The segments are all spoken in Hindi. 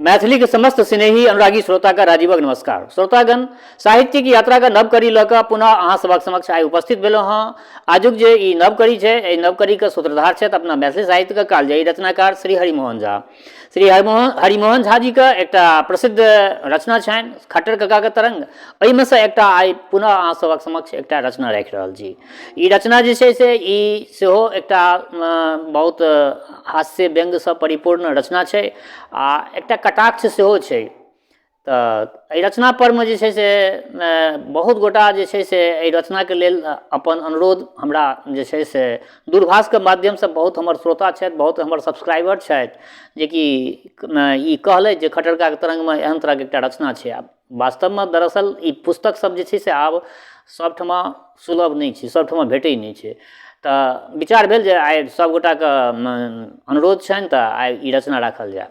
मैथिली के समस्त स्नेही अनुरागी श्रोता का राजीवक नमस्कार। श्रोतागण, साहित्य की यात्रा का नवकड़ी लऽ पुनः अहाँ सबक समक्ष आइ उपस्थित भेलहुँ हँ। आजुक जे ई नवकड़ी छै, एहि नवकड़ी के सूत्रधार छथि अपना मैथिली साहित्य के कालजयी रचनाकार श्री हरिमोहन झा। श्री हरिमोहन झा जी के एकटा प्रसिद्ध रचना छनि खट्टर कका के तरंग। एहिमे से एकटा आइ पुनः अहाँ सबक समक्ष एकटा रचना राखि रहल छी। ई रचना जे छै से ई सेहो एकटा बहुत हास्य व्यंग से परिपूर्ण रचना छै आ एकटा कटाक्ष सेहो छै। तऽ एहि रचना पर में जे छै से बहुत गोटा जे छै से एहि रचना के लेल अपन अनुरोध हमरा जे छै से दूरभाष के माध्यम से बहुत हमर श्रोता छथि, बहुत हमर सब्सक्राइबर छथि, जेकि ई कहलथि जे खट्टरका के तरंग में एहन तरह के एकटा रचना छै। आब वास्तव में दरअसल ई पुस्तक सब जे छै से आब सबठमा सुलभ नहीं छै, सबठमा भेटै नहीं छै। तऽ विचार भेल जे आइ सब गोटा के अनुरोध छनि तऽ आइ ई रचना राखल जाय।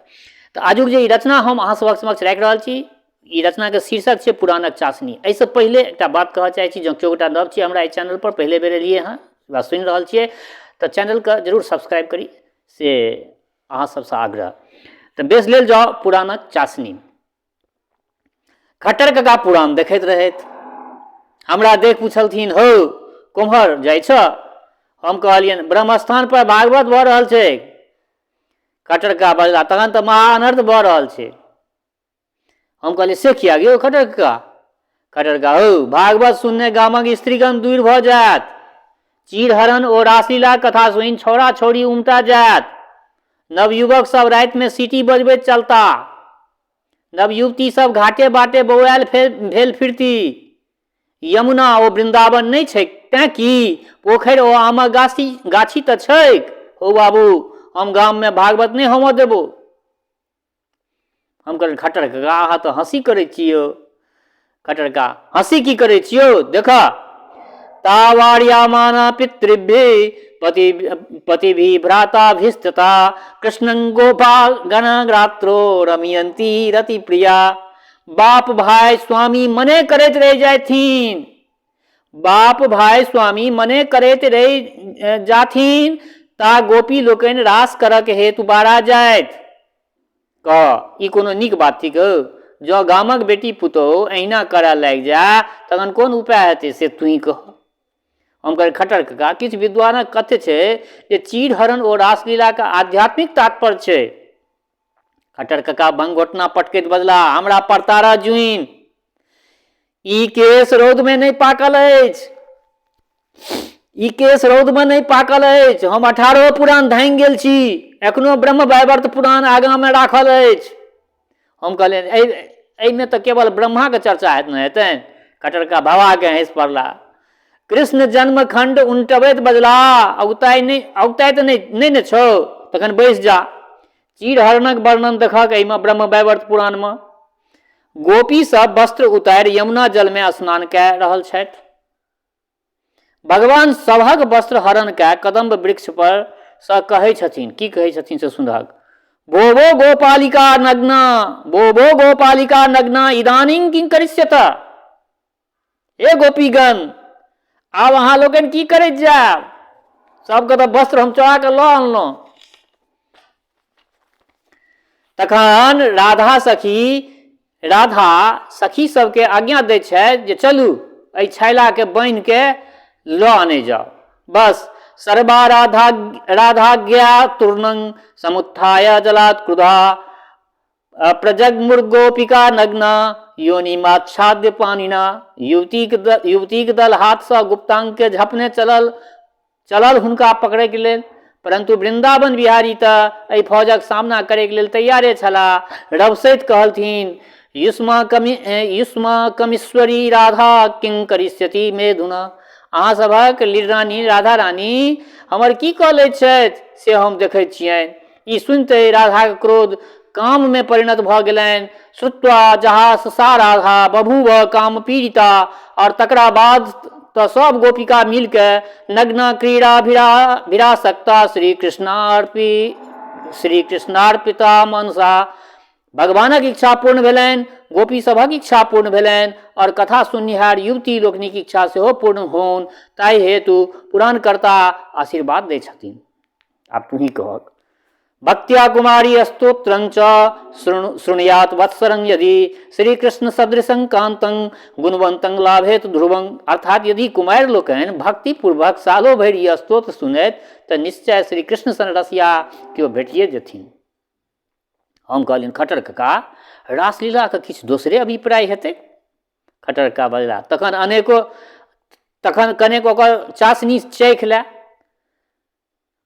तो आजुक जे ई रचना हम अहाँ सबक समक्ष राखि रहल छी, ई रचना के शीर्षक छै पुराणक चासनी। एहिसँ पहिले एकटा बात कहऽ चाहै छी, जँ केओ गोटा नव छी हमरा एहि चैनल पर, पहले बेर एलियै हँ वा सुनि रहल छियै, तऽ चैनल के जरूर सब्सक्राइब करी, से अहाँ सबसँ आग्रह। तऽ बेस लेल जाउ पुराणक चासनी। खट्टर कका पुराण देखैत रहैत हमरा देख पूछलथिन, हौ कुम्हर जाइ छ? हम कहलियनि ब्रह्मस्थान पर भागवत भऽ रहल छै। खट्टर कका बजला, तखन तऽ महा अनर्थ भऽ रहल छै। हम कहलियै से किया गे खट्टर कका? खट्टर कका, हौ भागवत सुनने गामक स्त्रीगण दूर भऽ जायत। चीर हरण ओ रासलीला कथा सुनि छौड़ा छौड़ी उमटा जायत। नवयुवक सब राति में सीटी बजबैत चलता। नवयुवती सब घाटे बाटे बौआयल भेल फिरती। यमुना ओ वृंदावन नहीं छै तें की? पोखरि ओ आमक गाछी तऽ छैक। हो बाबू, हम गाम में भागवत नहीं होमऽ देबो। हम कहलियै खट्टर कका अहाँ तऽ हंसी करै छियौ। खट्टर कका, हंसी की करै छियौ? देखा तावार्यामाना पितृभ्य पतिभि भ्राताभिस्तता कृष्णं गोपाल गणग्रात्रो रमयंती रति प्रिया। बाप भाई स्वामी मने करैत रह जाथिन। बाप भाई स्वामी मने करैत रह जाथिन ता गोपी लोकनि रास करक हेतु बारा जाइत। कह ई कोनो नीक बात थिक? जँ गामक बेटी पुतोह अहिना करऽ लागि जा तखन कोन उपाय हेतै से तूही कह। हम कहलियै खट्टर कका, किछु विद्वानक कथ्य छै जे चीर हरण ओ रासलीला के आध्यात्मिक तात्पर्य छै। खट्टर कका भंग घोटना पटकैत बजला, हमरा परतारा जुइन। ई केस रौद में नहीं पाकल अछि। ई केस रौद में नहीं पाकल अछि। हम 18 पुराण धांगि गेल छी, एखनो ब्रह्म वैवर्त पुराण आगाँ में राखल अछि। हम कहलियनि एहिमे तऽ केवल ब्रह्मा के चर्चा हेत न हेतनि। खट्टर कका भवा के हंसि पड़ला। कृष्ण जन्म खंड उनटबैत बजला, औगताइत नहीं न छौ तखन बैस जा। चीर हरणक वर्णन देखक एहिमे ब्रह्म वैवर्त पुराण में। गोपी सब वस्त्र उतारि यमुना जल में स्नान कए रहल छथि। भगवान सभक वस्त्र हरण कए कदम्ब वृक्ष पर सँ कहै छथिन, की कहै छथिन से सुनहक। भोभो गोपालिका नग्ना, भोभो गोपालिका नग्ना इदानीं किं करिष्यत? हे गोपीगण, आब अहाँ लोकनि की करैत जायब? सबके तऽ वस्त्र हम चोरा के लऽ अनलहुँ। तखन राधा सखी सबके आज्ञा दै छथि जे चलू एहि छैला के बान्हि के लऽ आने जाओ। बस सर्वा राधाज्ञा तूर्णं समुत्थाय जलात् क्रुधा प्रजग्मुर्गोपिका नग्ना योनिमाच्छाद्य पानिना। युवतीक दल हाथ से गुप्तांग के झपने चलल हुनका पकड़े के लेल, परंतु वृंदावन बिहारी तऽ एहि फौजक सामना करे के लेल तैयारे छलाह। रवसैत कहलथिन, युष्मा कमीश्वरी राधा किं करिष्यति मेधुना। अहाँ सभक लीड रानी राधा रानी हमर की कऽ लैत छथि से हम देखैत छियनि। ई सुनते राधा के क्रोध काम में परिणत भऽ गेलनि। श्रुत्वा जहास सा राधा बभूव काम पीड़िता। और तकरा बाद तो सब गोपिका मिल के नग्ना क्रीड़ा विरासक्ता श्री कृष्णार्पिता मनसा। भगवानक इच्छा पूर्ण भेलनि, गोपी सभक इच्छा पूर्ण भेलनि और कथा सुननिहार युवती लोकनिक इच्छा सेहो पूर्ण होन, ताहि हेतु पुराणकर्ता आशीर्वाद दै छथिन। आब तू ही कहक। भक्त्या कुमारी स्तोत्रं च शृणुयात वत्सरं यदि श्रीकृष्ण सदृशं कांतं गुणवंतं लाभेत ध्रुवं। अर्थात यदि कुमार लोकनि भक्ति पूर्वक सालो भरि यह स्तोत्र सुनैत तऽ निश्चय श्री कृष्ण सन रसिया केओ भेटिए जेथिन। हम कहलियनि खट्टर कका रासलीला के किछु दोसरे अभिप्राय हेतै। खट्टर कका बजला तखन कनेक ओकर चासनी चखि लै।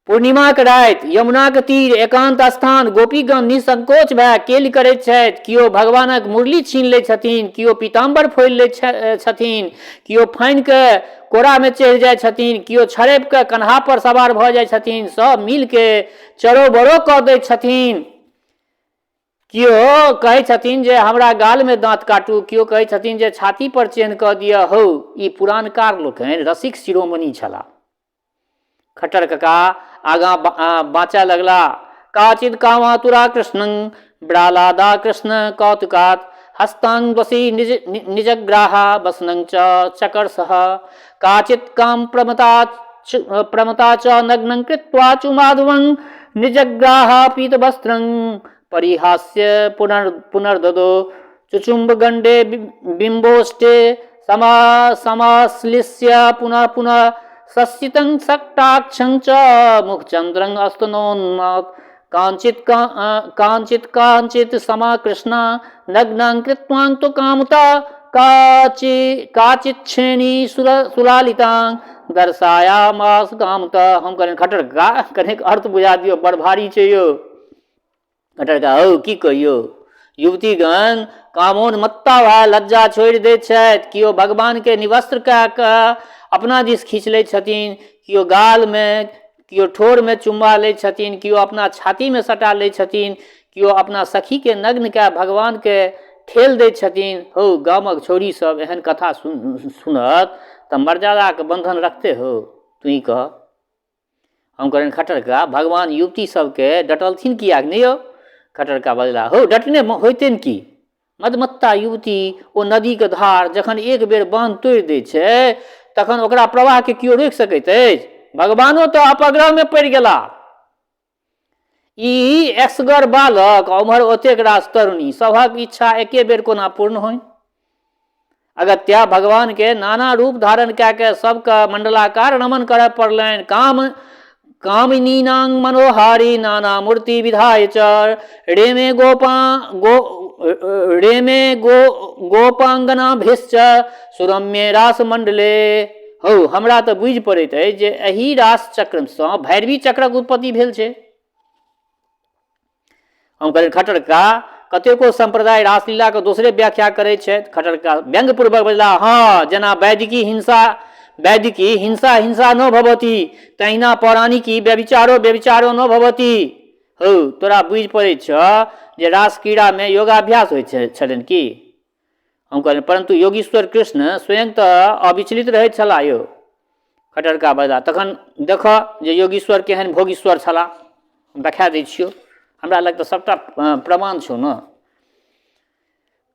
पूर्णिमा के राति यमुना के तीर एकांत स्थान गोपीगण निसंकोच भए केली करैत छथि। किओ भगवानक मुरली छीन लै छथिन, किओ पीताम्बर खोलि लै छथिन, किओ फानि के कोरा में चढ़ि जाइ छथिन, किओ छड़पि के कन्हा पर सवार भऽ जाइ छथिन, सब मिल के चरो बड़ो कऽ दै छथिन। किओ कहै छथिन जे हमरा गाल में दाँत काटू, किओ कहै छथिन जे छाती पर चेन्ह कऽ दिअ। हौ ई पुरानकार लोकनि रसिक शिरोमणि छलाह। खट्टर कका आगाँ बाँचय लगला। काचिद कामातुरा कृष्णं ब्रालादा कृष्ण कौतुकात् हस्तांग वसी निजग्राहा वसनं च चकर्षः। काचित् काम प्रमता च नग्नं कृत्वा चुमाधवं निजग्राहा पीतवस्त्रं परिहास्य पुनर्ददो चुचुम्ब गंडे बिंबोष्टे समाश्लिष्य पुनः पुनः सस्यतं सक्टाक्षं च मुखचंद्रं अस्तनोन्मात्। कांचित समा कृष्णा नग्नां कृत्वां तो कामुता काचित श्रेणी सुलालितां दर्शायामास कामुता। हम कहलियनि खट्टर कका कनेक अर्थ बुझा दियौ, बड़ भारी छै यौ। खट्टर कका हौ की कहियौ, युवतीगण कामोन्मत्ता भऽ लज्जा छोड़ि दैत छथि। किओ भगवान के निवस्त्र कऽ कऽ अपना दिस खींच लै छथिन, किओ गाल में, किओ ठोर में चुम्मा लै छथिन, किओ अपना छाती में सटा लै छथिन, किओ अपना सखी के नग्न कऽ भगवान के ठेल दै छथिन। हौ गामक छौरी सब एहन कथा सुनत तऽ मर्यादा के बंधन रखते हो, तू ही कह। हम कहलियनि खट्टर कका भगवान युवती सबके डटलथिन किया नहीं यौ। खट्टर कका बजला हौ डटने होइतनि की। मदमत्ता युवती ओ नदी के धार जखन एक बेर बांध तोड़ि दै छै तखन ओकरा प्रवाह के किओ रोकि सकैत अछि। भगवानो तो अपग्रह में पड़ि गेला। ई एक्सगर बालक उम्हर ओतेक रास तरुणी सभक इच्छा एके बेर कोना पूर्ण होइ। अगत्या भगवान के नाना रूप धारण कऽ के सबका मंडलाकार नमन करय पड़लनि। कामिनीनां मनोहारी नाना मूर्ति विधाय च रेमे गोपांगना भेश्च सुरम्य रास मंडले। हौ हमरा तऽ बुझि पड़ैत अछि जे एही रास चक्र सँ भैरवी चक्रक उत्पत्ति भेल छै। हम कहलियनि खट्टर कका कतेको संप्रदाय रासलीला के दोसरे व्याख्या करै छथि। खट्टर कका व्यंग पूर्वक बजला हाँ जेना वैदिकी हिंसा हिंसा न भवति तहिना पौराणिकी व्यभिचारो न भवति। हौ तोरा बुझि पड़ै छ जे रास क्रीड़ा में योगाभ्यास होइत छलनि की। हम कहलियनि परंतु योगीश्वर कृष्ण स्वयं तऽ अविचलित रहैत छलाह यौ। खट्टर कका बजला तखन देख जे योगीश्वर केहन भोगीश्वर छलाह, देखा दै छियौ, हमरा लग तऽ सबटा प्रमाण छौ न।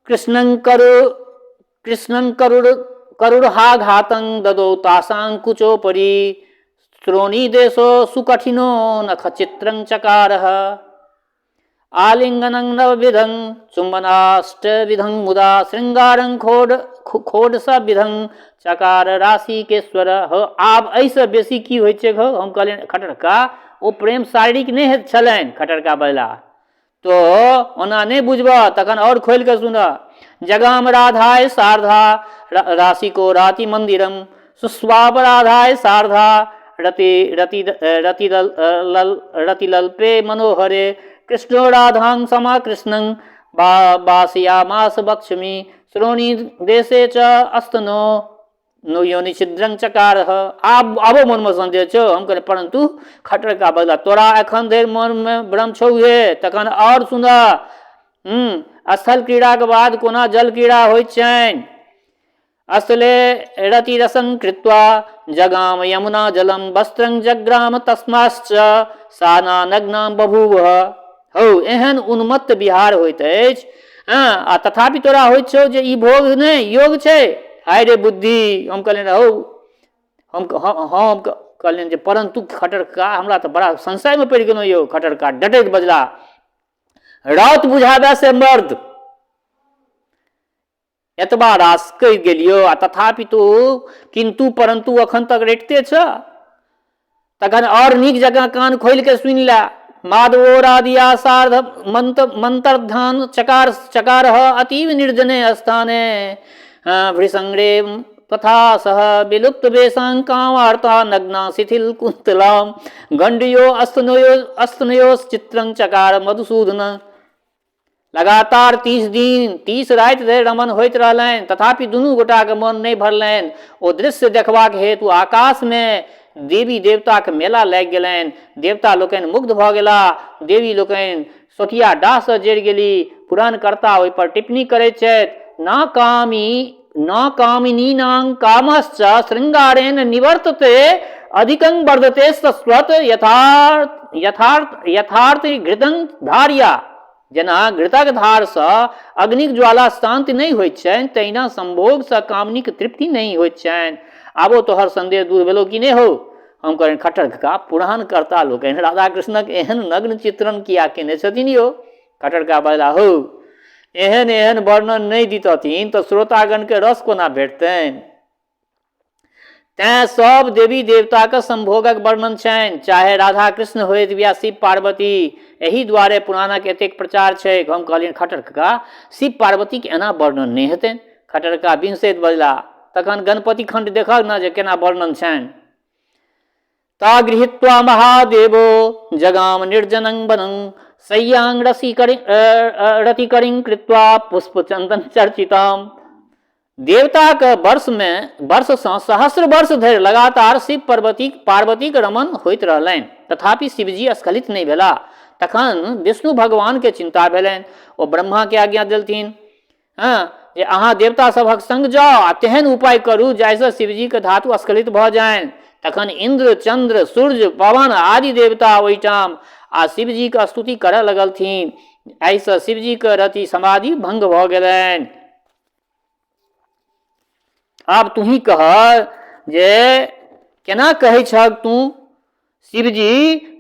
कृष्णं करुर्हाघातं ददौ तासां कुचोपरि श्रोणी देशो सुकठिनो नख चित्रं चकारः। आलिंगनं नवविधं चुम्बनाष्टविधं मुदा श्रृंगारं खोडशविधं चकार राशिकेश्वर। आब एहिसँ बेसी की होइ छै घौ। हम कहलियनि खट्टर कका ओ प्रेम शारीरिक नहीं छलनि। खट्टर कका बजला तो ओना नहीं बुझबह तखन और खोल के सुन। जगाम राधाय शारदा राशिको राति मंदिरम सुस्वापराधाय शारदा रतिलल्पे मनोहरे कृष्णो राधां समा कृष्णं बासयामास बक्ष्मी श्रोणी देशे च अस्तनो नो योनि छिद्रं चकारः। आबो मन में संदेह छो। हम कहलियनि परंतु खट्टर कका बजला तोरा एखन धरि मन में भ्रम छौहे तखन और सुन। स्थल क्रीड़ा के बाद कोना जल क्रीड़ा होइत छनि। अस्थले रतिरसं कृत्वा जगाम यमुना जलम वस्त्रं जग्राम तस्माश्च साना नग्ना बभूव। हौ एहन उन्मत्त विहार होइत अछि आ तथापि तोरा होइत छौ जे ई भोग नहीं योग छै। हाय रे बुद्धि। हम कहलियनि हौ हम कहलियनि जे परंतु खटरका हमरा तऽ बड़ा संशयमे पड़ि गेलहुँ यौ। खटरका डटैत बजला, रात बुझाबे से मर्द, एतबा रास कहि गेलियो आ तथापि तू किंतु परंतु अखन तक रटते छ। तखन और नीक जगह कान खोलि के सुनि ले। माधवोरादिया सार्ध मंत्रध्यान चकार चकार अतीव निर्जने स्थाने भृसंग्रे तथा सह विलुप्त वेशांकावार्ता नग्ना शिथिल कुंतलाम गंडयो अस्तनयो चित्रं चकार मधुसूदन। लगातार 30 दिन 30 रात धरि रमन होइत रहलनि, तथापि दुनू गोटाक मन नहि भरलनि। ओ दृश्य देखबाक हेतु आकाश में देवी देवता के मेला लागि गेलनि। देवता लोकनि मुग्ध भऽ गेला, देवी लोकनि सोतिया डाह सँ जरि गेली। पुराण कर्ता ओहि पर टिप्पणी करैत छथि, न कामिनीनां कामश्च श्रृंगारेण निवर्तते अधिकं वर्धते सस्वत यथार्थ घृतं धारिया। जेना घृतक धार सँ अग्निक ज्वाला शांत नहीं होइत छनि, तहिना संभोग सँ कामनीक तृप्ति नहीं होइत छनि। आबो तोहर संदेह दूर भेलो कि नहीं हो। हम कहें खटरका पुराण कर्ता लोग राधा कृष्णक एहन नग्न चित्रण किया केने छथिन यो। खटरका बजला, हो एहन एहन वर्णन नहीं दितथिन तऽ श्रोतागण के रस कोना भेटतनि। तैं सब देवी देवता के संभोगक वर्णन छनि, चाहे राधा कृष्ण होइत या शिव पार्वती। एही दुआरे पुराणक एतेक प्रचार छै। हम कहलियनि खटरका शिव पार्वती के एना वर्णन नहीं हेतनि। खटरका बिनसैत बजला, तखन गणपति खंड देखक न जे केना वर्णन छनि। ता गृहीत्वा महादेवो जगाम निर्जनं वनं शय्यां रतिकरिं कृत्वा पुष्प चंदन चर्चिताम। देवता के वर्ष सँ सहस्र वर्ष धरि लगातार शिव पार्वती के रमन होइत रहलनि, तथापि शिवजी स्खलित नहीं भेला। तखन विष्णु भगवान के चिंता भेलनि। ओ ब्रह्मा के आज्ञा देलथिन, जे अहाँ देवता सभक संग जाओ आ तेहन उपाय करू जाहिसँ शिवजी के धातु स्खलित भऽ जाएन। तखन इंद्र चंद्र सूर्य पवन आदि देवता ओहिठाम आ शिवजी के स्तुति करऽ लगलथिन। एहिसँ शिवजी के रति समाधि भंग भऽ गेलनि। आब तू ही कह जे केना कहै छक तू। शिवजी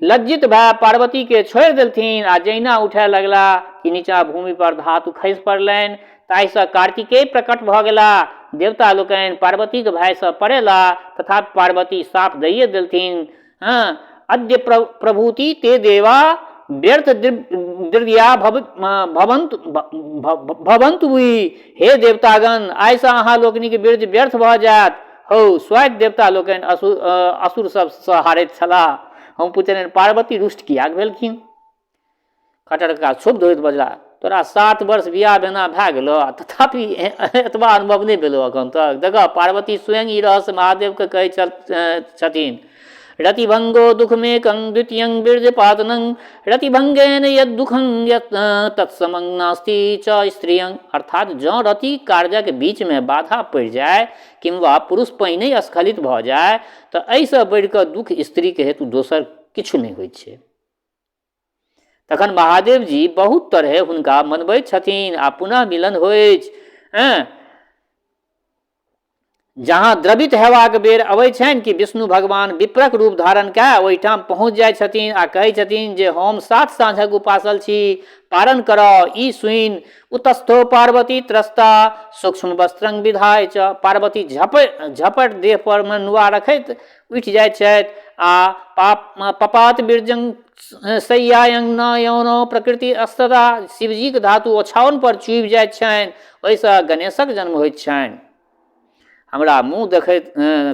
लज्जित भए पार्वती के छोड़ि देलथिन आ जहिना उठे लगला कि नीचा भूमि पर धातु खसि पड़लनि। ताहिसँ कार्तिकेय प्रकट भऽ गेला। देवता लोकनि पार्वती के भय सँ पड़ेला, तथापि पार्वती साफ दैये देलथिन। अद्य प्रभूति ते देवा व्यर्थ दृढ़िया भवन्तु वि। हे देवतागण, आइसँ अहाँ लोकनिक बीर्ज व्यर्थ भऽ जायत। हो स्वयं देवता लोकनि असुर सब सँ हारैत छलाह। हम पूछलियनि पार्वती रुष्ट किया भेलखिन। खटरका क्षुब्ध होइत बजला, तोरा 7 वर्ष बियाह भेना भए गेलो तथापि एतबा अनुभव नहीं भेलो अखन तक। देखा पार्वती स्वयं ई रहस्य महादेव के कहै छथिन। रतिभंगो दुखमेकं द्वितीयं बीर्जपातनं रतिभंगेन यद दुखं तत्समं नास्ति च स्त्रियं। अर्थात जँ रति कार्यक बीच में बाधा पड़ि जाए किंवा पुरुष पहिने स्खलित भऽ जाए तऽ एहिसँ बढ़ि कऽ दुख स्त्री के हेतु दोसर किछु नहीं होइत छै। तखन महादेव जी बहुत तरहे हुनका मनबैत छथिन आ पुनः मिलन होइत। जहाँ द्रवित हेबाक बेर अबै छनि कि विष्णु भगवान विप्रक रूप धारण कए ओहिठाम पहुँच जाइ छथिन आ कहै छथिन जे हम 7 साँझक उपासल छी, पारण करऽ। ई सुनि उतस्थो पार्वती त्रस्ता सूक्ष्म वस्त्रं विधाय च। पार्वती झपट देह पर में नुआ रखैत उठि जाइत छथि आ पपात बीर्जं शय्यायं न यौनो प्रकृति अस्तदा। शिवजी के धातु ओछाओन पर चुभि जाइत छनि, ओहिसँ गणेशक जन्म होइत छनि। हमरा मुँह देखैत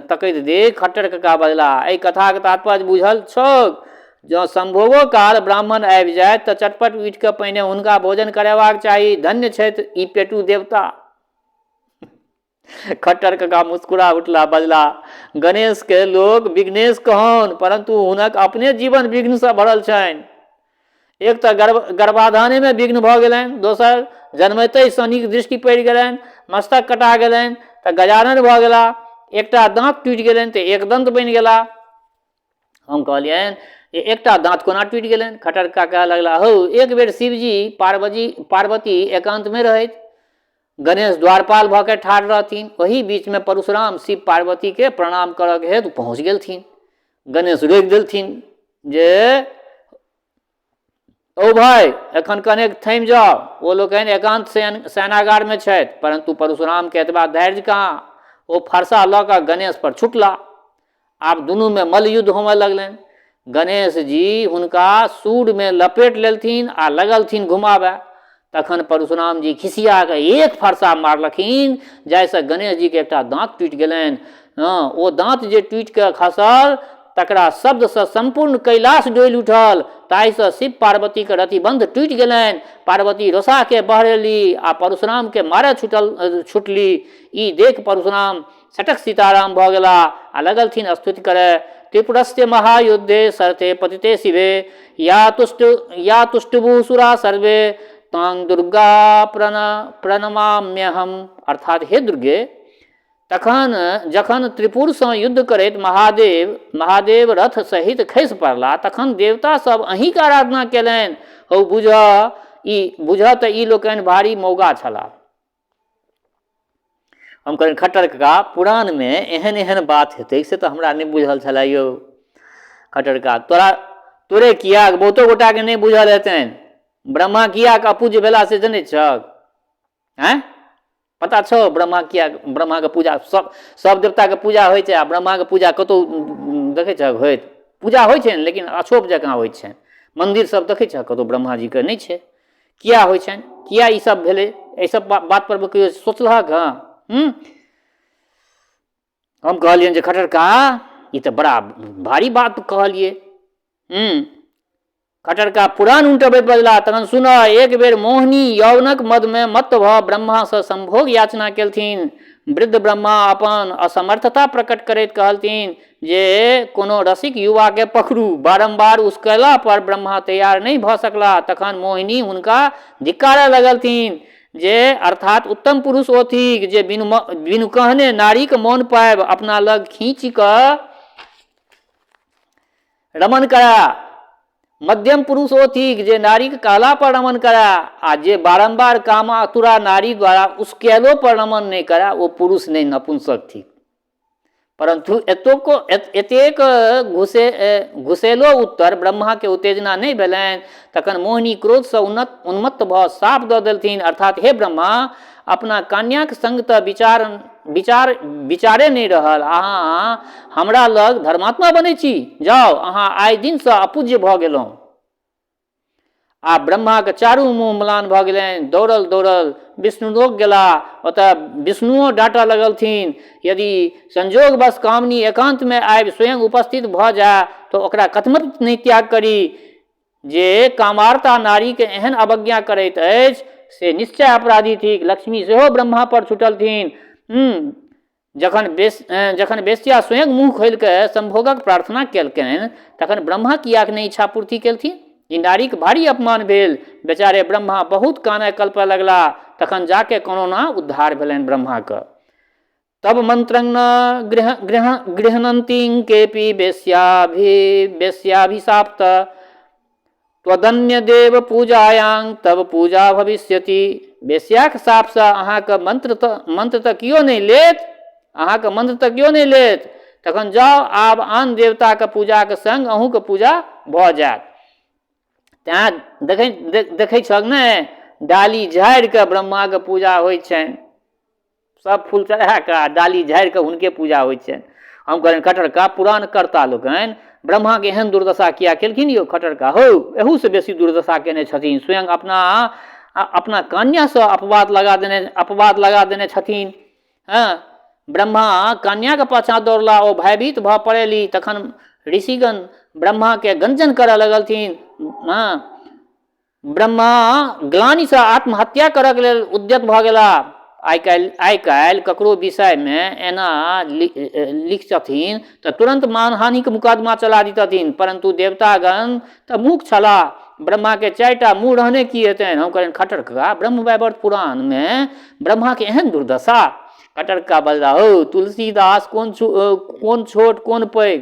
तकैत देख खट्टरका बजला, एहि कथा के तात्पर्य बुझल छौक। जँ संभोगो काल ब्राह्मण आबि जाय तऽ चटपट उठि कऽ पहिने हुनका भोजन करेबाक चाही। धन्य छथि ई पेटू देवता। खट्टरका मुस्कुरा उठला, बजला, गणेश के लोग विघ्नेश कहन, परंतु हुनक अपने जीवन विघ्न सँ भरल छनि। एक तऽ गर्भाधाने में विघ्न भऽ गेलनि, दोसर जन्मते शनिक दृष्टि पड़ि गेलनि, मस्तक कटा गेलनि तऽ गजानन भऽ गेला, एकटा दाँत टूटि गेलनि तऽ एक दंत बनि गेला। हम कहलियनि एकटा दाँत कोना टूटि गेलनि। खटरका कहऽ लगला, हो एक बेर शिवजी पार्वती एकांत में रहैत, गणेश द्वारपाल भऽ के ठाढ़ रहथिन। वही बीच में परशुराम शिव पार्वती के प्रणाम करऽ के हेतु पहुँच गेलथिन। गणेश रोकि देलथिन जे ओ भाई एखन कनेक थमि जाओ। ओ लोकनि एकांत शयनागार में छथि, परंतु परशुराम के एतबा धैर्य कहाँ। ओ फरसा लऽ कऽ गणेश पर छुटला। आब दुनू में मल्ल युद्ध होमय लगलनि। गणेश जी हुनका सूर में लपेट लेलथिन आ लगलथिन घुमाबे। तखन परशुराम जी खिसिया कऽ एक फरसा मारलखिन, जाहिसँ गणेश जी के एकटा दाँत टूटि गेलनि। ओ दाँत जे टूटि कऽ खसल तकरा शब्दसँ संपूर्ण कैलाश डोलि उठल। ताहिसँ शिव पार्वती के रतिबंध टूटि गेलनि। पार्वती रोसा के बहरेली आ परशुराम के मारे छुटली। ई देख परशुराम सटक सीताराम भऽ गेला आ लगलथिन स्तुति करे। त्रिपुरस्य महायुद्धे सरते पतिते शिवे या तुष्टुभु सुरा सर्वे तांग दुर्गा प्रणमाम्यहम। अर्थात हे दुर्गे, तखन जखन त्रिपुर सँ युद्ध करैत महादेव रथ सहित खसि पड़ला, तखन देवता सब अहींक आराधना केलनि। हौ बुझ तऽ ई लोकनि भारी मौगा छला। हम कहलियनि खट्टर काका, पुराण में एहन एहन बात हेतै से तऽ हमरा नहि बुझल छलै यौ। खट्टर काका, तोरे किया बहुतो गोटा के नहि बुझल हेतनि। ब्रह्मा किया के अपूज्य भेला से जनै छक? हैं? पता छौ ब्रह्मा के पूजा सब देवता के पूजा होइ छै, आ ब्रह्मा के पूजा कतौ देखै छक होइत? पूजा होइ छै लेकिन अछोप जकाँ होइ छै। मंदिर सब देखै छक कतौ ब्रह्मा जी के? नहि छै। किया होइ छनि? किया ई सब भेलै? एहि सब बात पर कहियो सोचलहक? हम कहलियनि जे खट्टर का ई तऽ बड़ा भारी बात कहलिए। खट्टर का पुराण उल्टबैत बजला। तखन सुन, एक बेर मोहिनी यौवनक मद में मत्त भऽ ब्रह्मा सँ संभोग याचना केलथिन। वृद्ध ब्रह्मा अपन असमर्थता प्रकट करैत कहलथिन जे कोनो रसिक युवा के पकड़ू। बारंबार उसकयला पर ब्रह्मा तैयार नहीं भऽ सकला। तखन मोहिनी हुनका धिक्कारय लगलथिन जे अर्थात उत्तम पुरुष ओ थिक जे बिनु कहने नारीक मौन पाबि अपना लग खींच कऽ रमन करा। मध्यम पुरुष ओ थिक जे नारीक कहला पर रमन करा, आ जे बारंबार कामातुरा नारी द्वारा उसकेलो पर रमन नहीं करा, वो पुरुष नहीं नपुंसक थिक। परंतु एतेक घुसेलो उत्तर ब्रह्मा के उत्तेजना नहीं भेलनि। तखन मोहिनी क्रोध सँ उन्मत्त भऽ साप दऽ देलथिन, अर्थात हे ब्रह्मा, अपना कन्याक संग तऽ विचारे नहीं रहल। अहाँ हमरा लग धर्मात्मा बनै छी। जाओ, अहाँ आइ दिन सँ अपूज्य भऽ गेलहुँ। आ ब्रह्मा के चारू मुँह म्लान भऽ गेलनि। दौड़ल विष्णु लोक गेला। ओतऽ विष्णुओ डाँटऽ लगलथिन, यदि संजोगवश कामनी एकांत में आबि स्वयं उपस्थित भऽ जाय तो ओकरा कथमत नहीं त्याग करी। जे कामार्ता नारी के एहन अवज्ञा करैत अछि से निश्चय अपराधी थिक। लक्ष्मी सेहो ब्रह्मा पर छुटलथिन। जखन बेश्या स्वयं मुँह खोलि कऽ संभोगक प्रार्थना केलकनि, तखन ब्रह्मा कियाक नहि इच्छा पूर्ति केलथिन? ई नारीक भारी अपमान भेल। बेचारे ब्रह्मा बहुत कानय कल्पय लगला। तखन जाके कोनो ना उद्धार भेलनि ब्रह्मा के। तब मंत्रं गृह्णन्ति केपि बेश्याभिशाप्त त्वदन्य देव पूजायां तब पूजा भविष्यति। बेश्याक साप सँ अहाँके मंत्र तऽ कियो नहीं लेत। अहाँके मंत्र तऽ कियो नहीं लेत। तखन जाओ, आब आन देवता के पूजा के संग अहूँ के पूजा भऽ जायत। तेँ देखै छक ने, डाली झाड़ि कऽ ब्रह्मा के पूजा होइ छनि। सब फूल चढ़ा कऽ डाली झाड़ि कऽ हुनके पूजा होइ छनि। हम कहलियनि खट्टर का, पुराण कर्ता लोकनि ब्रह्मा के एहन दुर्दशा किया केलखिन यौ? खट्टर का, हो एहू से बेसी दुर्दशा केने छथिन। स्वयं अपना कन्या सँ अपवाद लगा देने छथिन। ब्रह्मा कन्या के पाछाँ दौड़ला। ओ भयभीत भऽ पड़ेली। तखन ऋषिगण ब्रह्मा के गंजन करऽ लगलथिन। ब्रह्मा ग्लानि सँ आत्महत्या करऽ के लेल उद्यत भऽ गेला। आइ काल्हि ककरो विषय में एना लिखथिन तऽ तुरंत मानहानि के मुकदमा चला देतथिन। परंतु देवतागण तऽ मूक छला। ब्रह्मा के 4टा मुँह रहने की हेतनि? हम कहलियनि खट्टर का, ब्रह्म वैवर्त पुराण में ब्रह्मा के एहन दुर्दशा? खट्टर का बजला, हो तुलसीदास कोन छोट कोन पैघ?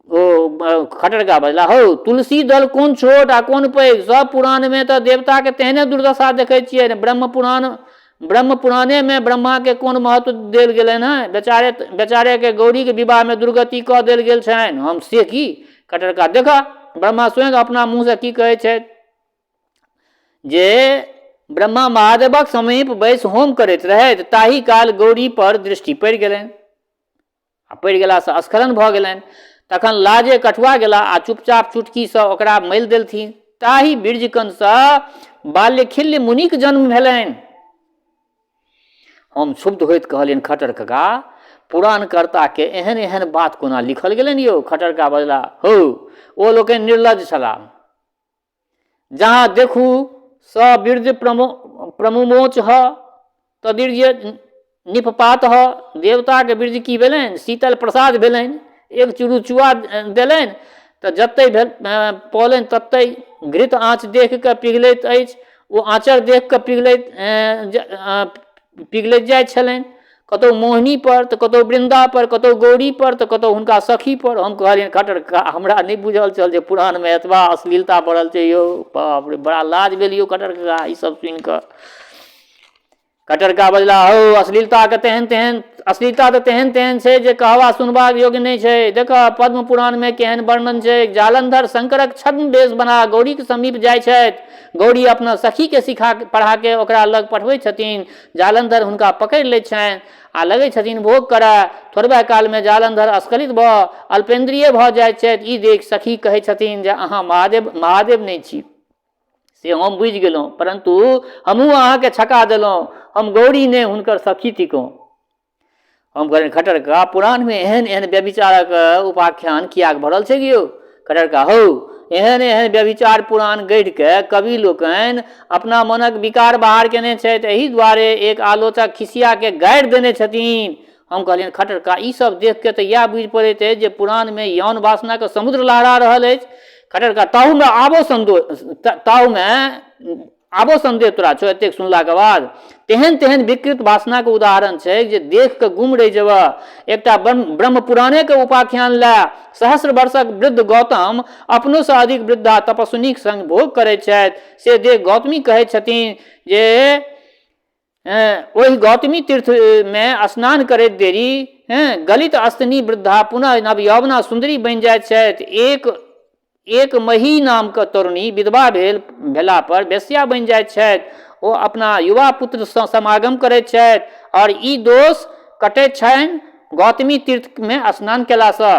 ओ खट्टर का बजला, हो तुलसी दल कोन छोट आ कोन पैघ? सब पुराण में तऽ देवता के तेहने दुर्दशा देखै छियै। ब्रह्म पुराण ब्रह्म पुराणे में ब्रह्मा के कोन महत्व देल गेलनि हैं? बेचारे के गौरी के विवाह में दुर्गति कऽ देल गेल छनि। हम से की कटरका देखा ब्रह्मा स्वयं अपना मुँह से की कहै छै जे ब्रह्मा महादेवक समीप बैस होम करैत रहथि, ताहि काल गौरी पर दृष्टि पड़ि गेलनि, आ पड़ि गेलासँ स्खलन भऽ गेलनि। तखन लाजे कठुआ गेला आ चुपचाप चुटकीसँ ओकरा मलि देलथिन। ताहि बीर्जकणसँ बाल्यखिल्य मुनिक जन्म भेलनि। हम क्षुब्ध होइत कहलियनि खट्टर काका पुराणकर्ता के एहन एहन बात कोना लिखल गेलनि यौ? खट्टर काका बजला, हो ओ लोकनि निर्लज छलाह। जहाँ देखू स बीर्ज प्रमुमोच तदीर्य निपपात देवता के बीर्ज की भेलनि? शीतल प्रसाद भेलनि। एक चुरुचुआ देलनि तऽ जतै पौलनि ततै घृत आँच देख कऽ पिघलैत अछि, ओ आँचर देख कऽ पिघलैत जाइत छलनि। कतौ मोहिनी पर तऽ कतौ वृंदा पर, कतौ गौरी पर तऽ कतौ हुनका सखी पर। हम कहलियनि खट्टर काका हमरा नहीं बुझल छल जे पुराण में एतबा अश्लीलता पड़ल छै यौ। बाप रे बड़ा लाज भेल यौ खट्टर काका ई सब सुनि कऽ। खट्टर काका बजला, हो अश्लीलता तऽ तेहन तेहन छै जे कहवा सुनबाक योग्य नहीं छै। देखा पद्म पुराण में केहन वर्णन छै। जालंधर शंकरक छद्म वेश बना गौरी के समीप जाइ छथि। गौरी अपना सखी के सिखा पढ़ा के ओकरा लग पठबै छथिन। जालंधर हुनका पकड़ि लै छनि आ लगै छथिन भोग करय। थोड़बे काल में जालंधर स्खलित भऽ अल्पेन्द्रिय भऽ जाइत छथि। ई देख सखी कहै छथिन जे अहाँ महादेव नहीं छी। से हम बुझि गेलहुँ, परंतु हमहूँ अहाँके छका देलहुँ। हम गौरी ने हुनकर सखी थिकहुँ। हम कहलियनि खट्टर काका पुराण में एहन एहन व्यभिचारक उपाख्यान कियाक भरल छै यौ? खट्टर काका, हो एहन एहन व्यभिचार पुराण गढ़ि के कवि लोकनि अपना मनक विकार बाहर केने छथि। एहि दुआरे एक आलोचक खिसिया के गाड़ि देने छथिन। हम कहलियनि खट्टर काका ई सब देख के तऽ इएह बुझि पड़ैत अछि जे पुराण में यौन वासना के समुद्र लहरा रहल अछि। खट्टर काका ताहू में आबो संदेह तोरा छो एतेक सुनला के बाद? तेहन तेहन विकृत वासना के उदाहरण छै जे देख के गुम रहि जेबह। एकटा ब्रह्म पुराणे के उपाख्यान ला। सहस्र वर्षक वृद्ध गौतम अपनो से अधिक वृद्धा तपस्विनीक संग भोग करैत छथि। से देख गौतमी कहैत छथिन जे ओहि गौतमी तीर्थ में स्नान करैत देरी गलित अस्तनी वृद्धा पुनः नवयौवना सुंदरी बनि जाइत छथि। एक मही नाम के तरुणी विधवा भेला पर बेश्या बनि जाइत छथि। ओ अपना युवा पुत्र सँ समागम करैत छथि और ई दोष कटैत छनि गौतमी तीर्थ में स्नान केलासँ।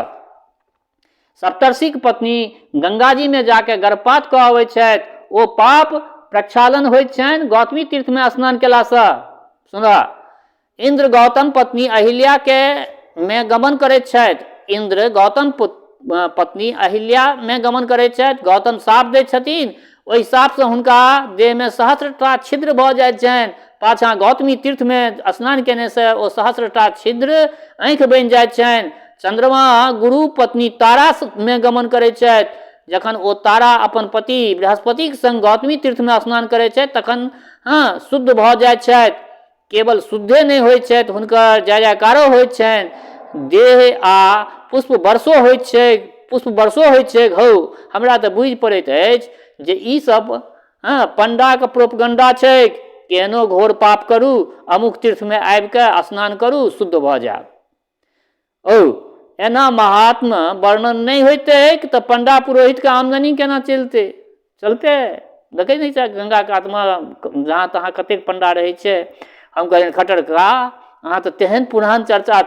सप्तर्षिक पत्नी गंगा जी में जाके गर्भपात कऽ अबैत छथि। ओ पाप प्रक्षालन होइत छनि गौतमी तीर्थ में स्नान केलासँ। सुना इंद्र गौतम पत्नी अहिल्या के में गमन करैत छथि। इंद्र गौतम पत्नी अहिल्या में गमन करैत छथि। गौतम शाप दैत छथिन। ओहि शाप से हुनका देह में सहस्रटा छिद्र भऽ जाइत छनि। पाछा गौतमी तीर्थ में स्नान केने से ओ सहस्रटा छिद्र आँखि बनि जाइत छनि। चंद्रमा गुरु पत्नी तारा में गमन करैत छथि। जखन ओ तारा अपन पति बृहस्पति के संग गौतमी तीर्थ में स्नान करैत छथि तखन शुद्ध भऽ जाइत छथि। केवल शुद्धे नहीं होइत छथि, हुनकर जय जयकारो होइत छनि। देह आ पुष्प वर्षो होइत छै। हौ हमरा तऽ बुझि पड़ैत अछि जे ई सब पंडा के प्रोपगंडा छै। केहनो घोर पाप करू, अमुक तीर्थ में आबि के स्नान करू, शुद्ध भऽ जायब। एना महात्मा वर्णन नहीं होते तऽ पंडा पुरोहित के आमदनी केना चलते? देखे नहीं छै गंगा कात में जहाँ तहाँ कतेक पंडा रहे छै। हम कहलियनि खट्टर काका अहाँ तऽ तेहन पुरान चर्चा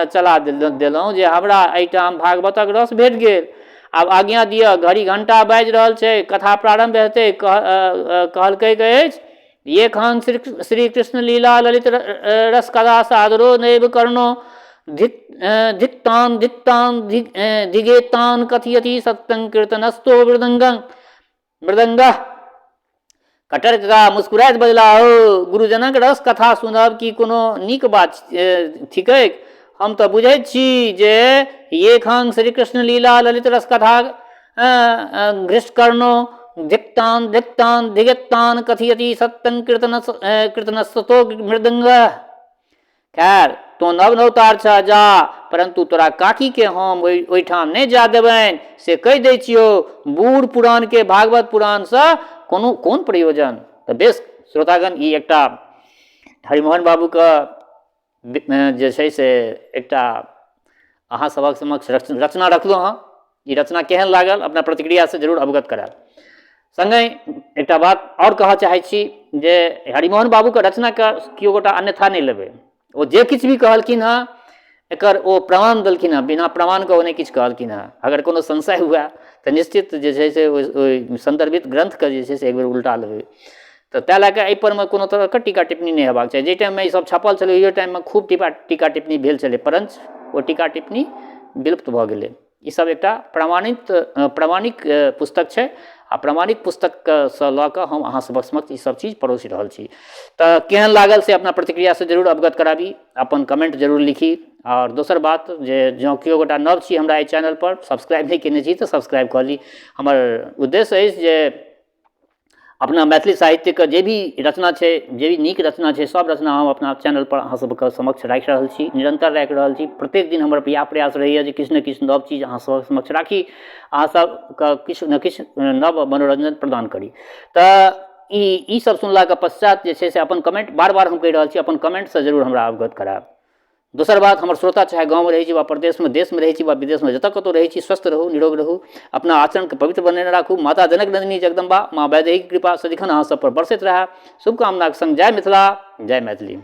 चला देलहुँ जे हमरा एहिठाम भागवतक रस भेट गेल। आब आज्ञा दिअ, घड़ी घंटा बाजि रहल छै, कथा प्रारंभ हेतै। कहलकै अछि ये खान श्री कृष्ण लीला ललित रस कथा सादरो नैव कर्णो धिक्तान धिगेतान कथयति सत्यं कीर्तनस्तो मृदंग। खट्टर काका मुस्कुराइत बजला, हो गुरुजनक रस कथा सुनब की कोनो नीक बात थिकैक? हम तऽ बुझैत छी जे ये खान श्री कृष्ण लीला ललित रस कथा घृष्टकर्णो धिक्तान धिगेतान कथयति सत्यं कीर्तनस्तो मृदंग। खैर तो नव अवतार छ जा, परंतु तोरा काकी के हम ओहिठाम नहीं जा देबनि से कहि दै छियो। बूढ़ पुराण के भागवत पुराण से कोन प्रयोजन? तऽ बेस श्रोतागण ई एकटा हरिमोहन बाबूके जे छै से एकटा अहाँ सभक समक्ष रचना रखलहुँ हँ। ई रचना केहन लागल अपना प्रतिक्रियासँ जरूर अवगत करायब। संगहि एकटा बात आओर कहऽ चाहै छी जे हरिमोहन बाबूके रचनाके केओ गोटा अन्यथा नहि लेबै। ओ जे किछु भी कहलखिन हँ एकर ओ प्रमाण देलखिन हँ, बिना प्रमाणके ओ नहि किछु कहलखिन हँ। अगर कोनो संशय हुए तऽ निश्चित जे छै से ओहि सन्दर्भित ग्रन्थके जे छै से एक बेर उल्टा लेबै। तऽ ताहि लऽ कऽ एहिपरमे कोनो तरहके टीका टिप्पणी नहि हेबाक चाही। जाहि टाइममे ई सब छपल छलै ओहि टाइममे खूब टीका टिप्पणी भेल छलै, परञ्च ओ टीका टिप्पणी विलुप्त भऽ गेलै। ई सब एकटा प्रामाणिक पुस्तक छै आ प्रामाणिक पुस्तकसँ लऽ कऽ हम अहाँ सभक समक्ष ई सब चीज परोसि रहल छी। तऽ केहन लागल से अपना प्रतिक्रियासँ जरूर अवगत कराबी, अपन कमेंट जरूर लिखी। आओर दोसर बात जे जँ केओ गोटा नव छी हमरा एहि चैनलपर, सब्सक्राइब नहि केने छी तऽ सब्सक्राइब कऽ ली। हमर उद्देश्य अछि जे अपना मैथिली साहित्यके जे भी रचना छै, जे भी नीक रचना छै, सब रचना हम अपना चैनलपर अहाँ सबके समक्ष राखि रहल छी, निरन्तर राखि रहल छी। प्रत्येक दिन हमर इएह प्रयास रहैए जे किछु ने किछु नव चीज अहाँ सब समक्ष राखी, अहाँ सबके किछु ने किछु नव मनोरञ्जन प्रदान करी। तऽ ई सब सुनलाके पश्चात जे छै से अपन कमेंट बार बार हम कहि रहल छी, अपन कमेंटसँ जरूर हमरा अवगत करायब। दोसर बात, हमर श्रोता चाहे गाँवमे रहै छी वा प्रदेशमे, देशमे रहै छी वा विदेशमे, जतऽ कतौ रहै छी, स्वस्थ रहू, निरोग रहू, अपना आचरणके पवित्र बनेने राखू। माता जनक नन्दिनी जगदम्बा माँ वैदेहीके कृपा सदिखन अहाँ सब पर बरसैत रहै। शुभकामनाक संग जय मिथिला, जय मैथिली।